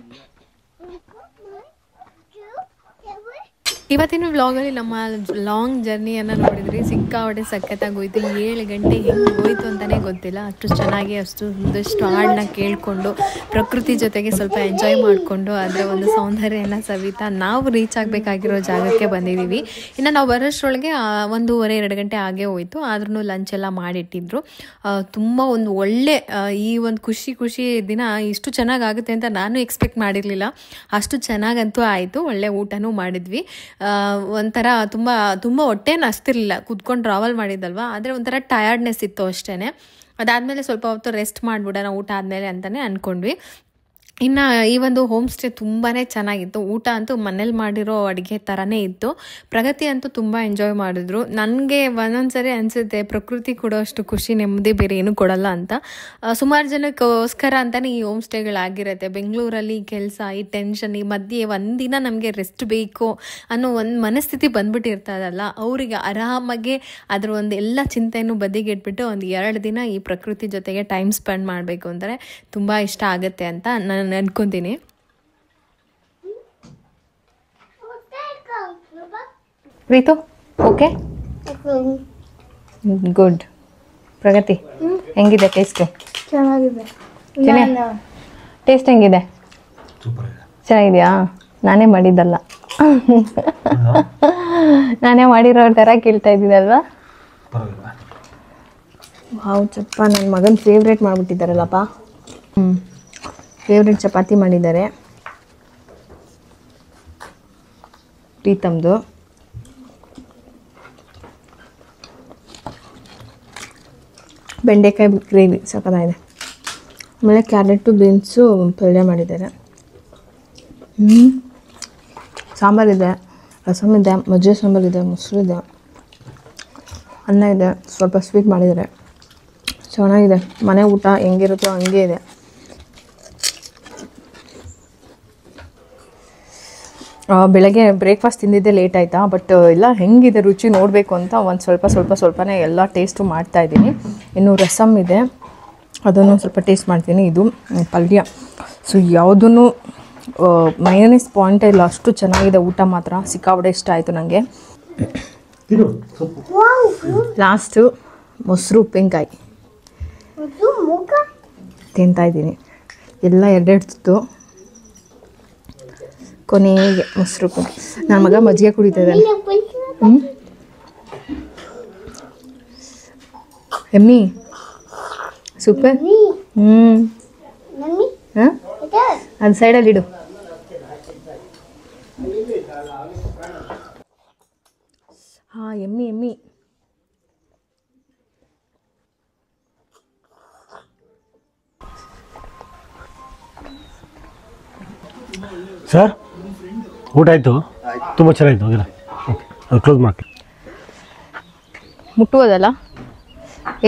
[SPEAKER 1] ಇವತ್ತಿನ ವ್ಲಾಗಲ್ಲಿ ನಮ್ಮ ಲಾಂಗ್ ಜರ್ನಿಯನ್ನು ನೋಡಿದ್ರಿ ಸಿಕ್ಕಾಪಟ್ಟೆ ಸಖತ್ತಾಗಿ ಹೋಯ್ತು 7 ಗಂಟೆ ಹೆಂಗೆ ಹೋಯ್ತು ಅಂತಲೇ ಗೊತ್ತಿಲ್ಲ ಅಷ್ಟು ಚೆನ್ನಾಗಿ ಒಂದಷ್ಟು ಹಾಡನ್ನ ಕೇಳಿಕೊಂಡು ಪ್ರಕೃತಿ ಜೊತೆಗೆ ಸ್ವಲ್ಪ ಎಂಜಾಯ್ ಮಾಡಿಕೊಂಡು ಅದರ ಒಂದು ಸೌಂದರ್ಯನ ಸವಿತಾ ನಾವು ರೀಚ್ ಆಗಬೇಕಾಗಿರೋ ಜಾಗಕ್ಕೆ ಬಂದಿದ್ದೀವಿ. ಇನ್ನು ನಾವು ಬರೋಷ್ಟರೊಳಗೆ 1:30-2 ಗಂಟೆ ಆಗೇ ಹೋಯ್ತು. ಆದ್ರೂ ಲಂಚ್ ಎಲ್ಲ ಮಾಡಿಟ್ಟಿದ್ರು. ತುಂಬ ಒಂದು ಒಳ್ಳೆ ಈ ಒಂದು ಖುಷಿ ದಿನ ಇಷ್ಟು ಚೆನ್ನಾಗಾಗುತ್ತೆ ಅಂತ ನಾನು ಎಕ್ಸ್ಪೆಕ್ಟ್ ಮಾಡಿರಲಿಲ್ಲ. ಅಷ್ಟು ಚೆನ್ನಾಗಂತೂ ಆಯಿತು. ಒಳ್ಳೆ ಊಟನೂ ಮಾಡಿದ್ವಿ. ಒಂಥರ ತುಂಬ ಹೊಟ್ಟೆನ ಹಸ್ತಿರ್ಲಿಲ್ಲ ಕೂತ್ಕೊಂಡು ಟ್ರಾವೆಲ್ ಮಾಡಿದ್ದಲ್ವ. ಆದರೆ ಒಂಥರ ಟಯರ್ಡ್ನೆಸ್ ಇತ್ತು ಅಷ್ಟೇ. ಅದಾದಮೇಲೆ ಸ್ವಲ್ಪ ಹೊತ್ತು ರೆಸ್ಟ್ ಮಾಡಿಬಿಡೋಣ ಊಟ ಆದಮೇಲೆ ಅಂತಲೇ ಅಂದ್ಕೊಂಡ್ವಿ. ಇನ್ನು ಈ ಒಂದು ಹೋಮ್ ಸ್ಟೇ ತುಂಬಾ ಚೆನ್ನಾಗಿತ್ತು. ಊಟ ಅಂತೂ ಮನೇಲಿ ಮಾಡಿರೋ ಅಡುಗೆ ಥರನೇ ಇತ್ತು. ಪ್ರಗತಿ ಅಂತೂ ತುಂಬ ಎಂಜಾಯ್ ಮಾಡಿದ್ರು. ನನಗೆ ಒಂದೊಂದ್ಸರಿ ಅನಿಸುತ್ತೆ ಪ್ರಕೃತಿ ಕೊಡೋ ಅಷ್ಟು ಖುಷಿ ನೆಮ್ಮದಿ ಬೇರೆ ಏನೂ ಕೊಡಲ್ಲ ಅಂತ. ಸುಮಾರು ಜನಕ್ಕೋಸ್ಕರ ಅಂತಲೇ ಈ ಹೋಮ್ ಸ್ಟೇಗಳಾಗಿರುತ್ತೆ. ಬೆಂಗಳೂರಲ್ಲಿ ಕೆಲಸ ಈ ಟೆನ್ಷನ್ ಈ ಮಧ್ಯೆ ಒಂದಿನ ನಮಗೆ ರೆಸ್ಟ್ ಬೇಕು ಅನ್ನೋ ಒಂದು ಮನಸ್ಥಿತಿ ಬಂದ್ಬಿಟ್ಟಿರ್ತದಲ್ಲ, ಅವರಿಗೆ ಆರಾಮಾಗಿ ಅದರ ಒಂದು ಎಲ್ಲ ಚಿಂತೆಯನ್ನು ಬದಿಗಿಟ್ಬಿಟ್ಟು ಒಂದು 2 ದಿನ ಈ ಪ್ರಕೃತಿ ಜೊತೆಗೆ ಟೈಮ್ ಸ್ಪೆಂಡ್ ಮಾಡಬೇಕು ಅಂದರೆ ತುಂಬ ಇಷ್ಟ ಆಗುತ್ತೆ ಅಂತ ನಾನು ಅನ್ಕೊಂತೀನಿ. Preethu okay good. ಪ್ರಗತಿ ಹೆಂಗಿದೆ ಟೇಸ್ಟ್?
[SPEAKER 4] ಚೆನ್ನಾಗಿದೆ.
[SPEAKER 1] ಟೇಸ್ಟ್ ಹೆಂಗಿದೆ? ಚೆನ್ನಾಗಿದೆಯಾ? ನಾನೇ ಮಾಡಿದ್ದಲ್ಲ, ನಾನೇ ಮಾಡಿರೋ ಥರ ಕೇಳ್ತಾ ಇದ್ದೀನಲ್ವಾ? ವಾವ್ ಚಪ್ಪ ನನ್ನ ಮಗನ ಫೇವ್ರೇಟ್ ಮಾಡಿಬಿಟ್ಟಿದ್ದಾರಲ್ಲಪ್ಪ. ಫೇವ್ರೇಟ್ ಚಪಾತಿ ಮಾಡಿದ್ದಾರೆ ಪ್ರೀತಮ್ದು. ಬೆಂಡೆಕಾಯಿ ಗ್ರೇವಿ ಸಕ್ಕತ್ತಾಗಿದೆ. ಆಮೇಲೆ ಕ್ಯಾರೆಟು ಬೀನ್ಸು ಪಲ್ಯ ಮಾಡಿದ್ದಾರೆ. ಸಾಂಬಾರಿದೆ, ರಸಮ್ ಇದೆ, ಮಜ್ಜಿಗೆ ಸಾಂಬಾರಿದೆ, ಮೊಸರು ಇದೆ, ಅನ್ನ ಇದೆ, ಸ್ವಲ್ಪ ಸ್ವೀಟ್ ಮಾಡಿದ್ದಾರೆ. ಚೆನ್ನಾಗಿದೆ. ಮನೆ ಊಟ ಹೆಂಗಿರುತ್ತೋ ಹಂಗೆ ಇದೆ. ಬೆಳಗ್ಗೆ ಬ್ರೇಕ್ಫಾಸ್ಟ್ ತಿಂದಿದ್ದೆ ಲೇಟ್ ಆಯಿತಾ, ಬಟ್ ಎಲ್ಲ ಹೆಂಗಿದೆ ರುಚಿ ನೋಡಬೇಕು ಅಂತ ಒಂದು ಸ್ವಲ್ಪನೇ ಎಲ್ಲ ಟೇಸ್ಟು ಮಾಡ್ತಾಯಿದ್ದೀನಿ. ಇನ್ನು ರಸಮ್ ಇದೆ, ಅದನ್ನು ಸ್ವಲ್ಪ ಟೇಸ್ಟ್ ಮಾಡ್ತೀನಿ. ಇದು ಪಲ್ಯ. ಸೊ ಯಾವುದೂ ಮೈನಸ್ ಪಾಯಿಂಟೇ ಇಲ್ಲ, ಅಷ್ಟು ಚೆನ್ನಾಗಿದೆ. ಊಟ ಮಾತ್ರ ಸಿಕ್ಕಾಪಟ್ಟೆ ಇಷ್ಟ ಆಯಿತು ನನಗೆ. ಲಾಸ್ಟು ಮೊಸರು ಉಪ್ಪಿನಕಾಯಿ ತಿಂತಾಯಿದ್ದೀನಿ. ಎಲ್ಲ 2 ತುತ್ತು. ಕೊನೆಗೆ ಮೊಸರು. ನನ್ನ ಮಗ ಮಜ್ಜಿಗೆ ಕುಡಿತಾ ಇದ್ದಾನೆ. ಎಮ್ಮಿ ಸೂಪರ್. ಹಾಂ ಅದು ಸೈಡಲ್ಲಿ ಇಡು. ಹಾಂ ಎಮ್ಮಿ
[SPEAKER 2] ಸರ್ ಊಟ ಆಯಿತು? ತುಂಬ ಚೆನ್ನಾಗಿತ್ತು. ಹೋಗಿಲ್ಲ ಓಕೆ, ಅದು ಕ್ಲೋಸ್ ಮಾಡಿ
[SPEAKER 1] ಮುಟ್ಟುವುದಲ್ಲ.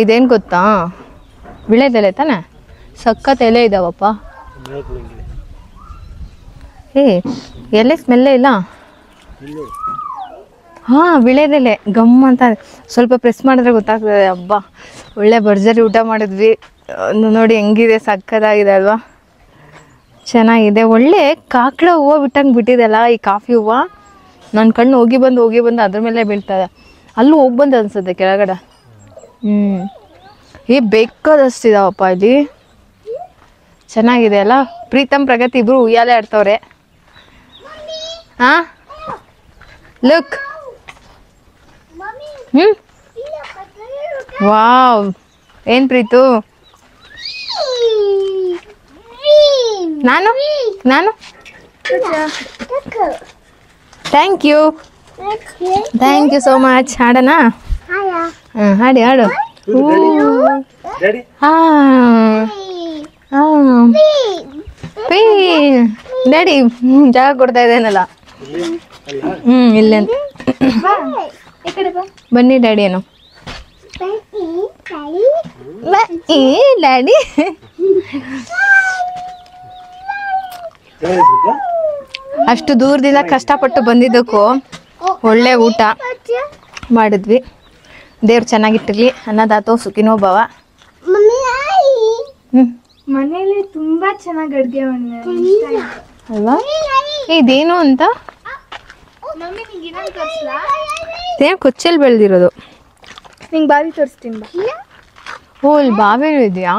[SPEAKER 1] ಇದೇನು ಗೊತ್ತಾ, ವಿಳೆದೆಲೆ ತಾನೆ, ಸಖತ್ ಎಲೆ ಇದ್ದಾವಪ್ಪ. ಎಲೆ ಸ್ಮೆಲ್ಲೇ ಇಲ್ಲ. ಹಾಂ ವಿಳೆದೆಲೆ ಗಮ್ ಅಂತ ಸ್ವಲ್ಪ ಪ್ರೆಸ್ ಮಾಡಿದ್ರೆ ಗೊತ್ತಾಗ್ತದೆ. ಹಬ್ಬ ಒಳ್ಳೆ ಭರ್ಜರಿ ಊಟ ಮಾಡಿದ್ವಿ. ನೋಡಿ ಹೆಂಗಿದೆ, ಸಖತ್ತಾಗಿದೆ ಅಲ್ವಾ? ಚೆನ್ನಾಗಿದೆ. ಒಳ್ಳೆ ಕಾಕಡ ಹೂವು ಬಿಟ್ಟಂಗೆ ಬಿಟ್ಟಿದೆಲ್ಲ ಈ ಕಾಫಿ ಹೂವು. ನನ್ನ ಕಣ್ಣು ಹೋಗಿ ಬಂದು ಅದ್ರ ಮೇಲೆ ಬೀಳ್ತದೆ. ಅಲ್ಲೂ ಹೋಗಿ ಬಂದು ಅನಿಸುತ್ತೆ ಕೆಳಗಡೆ. ಬೇಕಾದಷ್ಟಿದಾವಪ್ಪ ಇಲ್ಲಿ. ಚೆನ್ನಾಗಿದೆ ಅಲ್ಲ? ಪ್ರೀತಮ್ ಪ್ರಗತಿ ಇಬ್ರು ಉಯ್ಯಾಲೆ ಆಡ್ತವ್ರೆ. ಹಾಂ ಲುಕ್. ವಾವ್ ಏನು ಪ್ರೀತು? ನಾನು ಥ್ಯಾಂಕ್ ಯು ಸೋ ಮಚ್. ಹಾಡೋಣ? ಹಾಂ ಹಾಡು. ಹಾಂ ಡ್ಯಾಡಿ ಜಾಗ ಕೊಡ್ತಾ ಇದ್ದೇನಲ್ಲ. ಇಲ್ಲೇ ಅಂತ. ಬನ್ನಿ ಡ್ಯಾಡಿ ಏನು ಡ್ಯಾಡಿ. ಅಷ್ಟು ದೂರದಿಂದ ಕಷ್ಟಪಟ್ಟು ಬಂದಿದ್ದಕ್ಕೂ ಒಳ್ಳೆ ಊಟ ಮಾಡಿದ್ವಿ. ದೇವ್ರು ಚೆನ್ನಾಗಿಟ್ಟಿರ್ಲಿ. ಅನ್ನದಾತೋ ಸುಖಿನೋ ಭವ.
[SPEAKER 4] ಮನೇಲಿ ತುಂಬಾ ಚೆನ್ನಾಗಿ ಅಡ್ಗೆ
[SPEAKER 1] ಅಲ್ವಾ? ಇದೇನು ಅಂತ
[SPEAKER 4] ಮಮ್ಮಿ ನಿಂಗೆ ಇನ್ನೊಂದು ತೋರಿಸ್ಲಾ?
[SPEAKER 1] ಇದೇನು ಕೊಚ್ಚಲ್ಲಿ ಬೆಳೆದಿರೋದು.
[SPEAKER 4] ನಿಂಗೆ ಬಾವಿ ತೋರಿಸ್ತೀನಿ ಬಾ.
[SPEAKER 1] ಓ ಇಲ್ಲಿ ಬಾವಿನೂ ಇದೆಯಾ?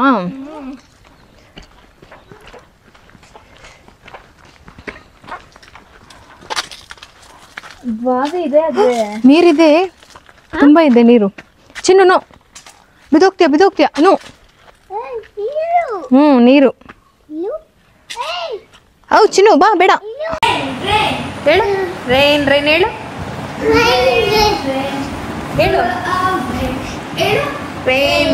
[SPEAKER 4] ಬಾವಿ ಇದೆ ಅದೇ.
[SPEAKER 1] ನೀರಿದೆ, ತುಂಬಾ ಇದೆ ನೀರು. ಚಿನ್ನು ಬಿದೋಗ್ತೀಯ ನೋ. ನೀರು. ಹೌದು ಚಿನ್ನು ಬಾ, ಬೇಡ ಹೇಳು. ರೈನ್ ಹೇಳು. ರೈನ್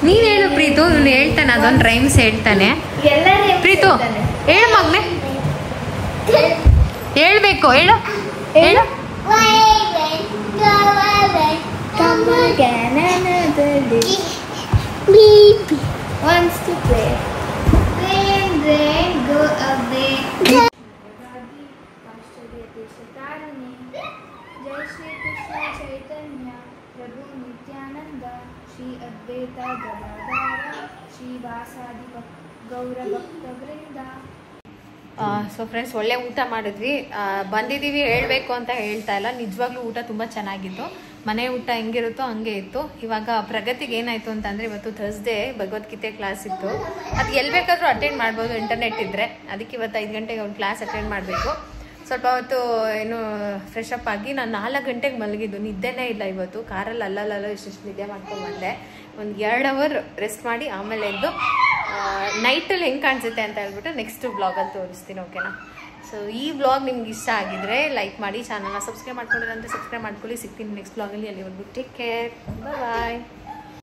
[SPEAKER 1] ನೀನ್ ಹೇಳು ಪ್ರೀತು. ಇವ್ನು ಹೇಳ್ತಾನೆ, ಅದೊಂದು ರೈಮ್ಸ್ ಹೇಳ್ತಾನೆ. ಪ್ರೀತು ಹೇಳು ಮಗ್ನೆ, ಹೇಳ್ಬೇಕು. ಹೇಳು.
[SPEAKER 4] Wants to play. Rain, go away. जय श्री कृष्ण चैतन्य प्रभु नित्यानंद श्री अद्वैत गदाधर श्रीवासादि गौर भक्त वृंद.
[SPEAKER 1] ಸೊ ಫ್ರೆಂಡ್ಸ್, ಒಳ್ಳೆ ಊಟ ಮಾಡಿದ್ವಿ. ಬಂದಿದ್ದೀವಿ ಹೇಳಬೇಕು ಅಂತ ಹೇಳ್ತಾ ಇಲ್ಲ, ನಿಜವಾಗ್ಲೂ ಊಟ ತುಂಬ ಚೆನ್ನಾಗಿತ್ತು. ಮನೆ ಊಟ ಹೆಂಗಿರುತ್ತೋ ಹಂಗೆ ಇತ್ತು. ಇವಾಗ ಪ್ರಗತಿಗೆ ಏನಾಯಿತು ಅಂತಂದರೆ, ಇವತ್ತು ಥರ್ಸ್ಡೇ ಭಗವದ್ಗೀತೆ ಕ್ಲಾಸ್ ಇತ್ತು. ಅದು ಎಲ್ಲಿ ಬೇಕಾದರೂ ಅಟೆಂಡ್ ಮಾಡ್ಬೋದು ಇಂಟರ್ನೆಟ್ ಇದ್ದರೆ. ಅದಕ್ಕೆ ಇವತ್ತು 5 ಗಂಟೆಗೆ ಒಂದು ಕ್ಲಾಸ್ ಅಟೆಂಡ್ ಮಾಡಬೇಕು. ಸ್ವಲ್ಪ ಹೊತ್ತು ಏನು ಫ್ರೆಶ್ ಅಪ್ ಆಗಿ ನಾನು 4 ಗಂಟೆಗೆ ಮಲಗಿದ್ದು. ನಿದ್ದೆನೇ ಇಲ್ಲ ಇವತ್ತು. ಕಾರಲ್ಲಿ ಅಲ್ಲಲ್ಲ ಇಷ್ಟು ನಿದ್ದೆ ಮಾಡ್ಕೊಂಡು ಬಂದೆ. ಒಂದು 2 ಅವರ್ ರೆಸ್ಟ್ ಮಾಡಿ ಆಮೇಲೆ ಎದ್ದು ನೈಟಲ್ಲಿ ಹೆಂಗೆ ಕಾಣಿಸುತ್ತೆ ಅಂತ ಹೇಳ್ಬಿಟ್ಟು ನೆಕ್ಸ್ಟ್ ವ್ಲಾಗಲ್ಲಿ ತೋರಿಸ್ತೀನಿ. ಓಕೆನಾ? ಸೊ ಈ ವ್ಲಾಗ್ ನಿಮ್ಗೆ ಇಷ್ಟ ಆಗಿದ್ರೆ ಲೈಕ್ ಮಾಡಿ, ಚಾನಲ್ನ ಸಬ್ಸ್ಕ್ರೈಬ್ ಮಾಡ್ಕೊಂಡಿಲ್ಲ ಅಂದರೆ ಸಬ್ಸ್ಕ್ರೈಬ್ ಮಾಡ್ಕೊಳ್ಳಿ. ಸಿಗ್ತೀನಿ ನೆಕ್ಸ್ಟ್ ವ್ಲಾಗಲ್ಲಿ. ಅಲ್ಲಿವರೆಗೂ ಟೇಕ್ ಕೇರ್, ಬಾಯ್.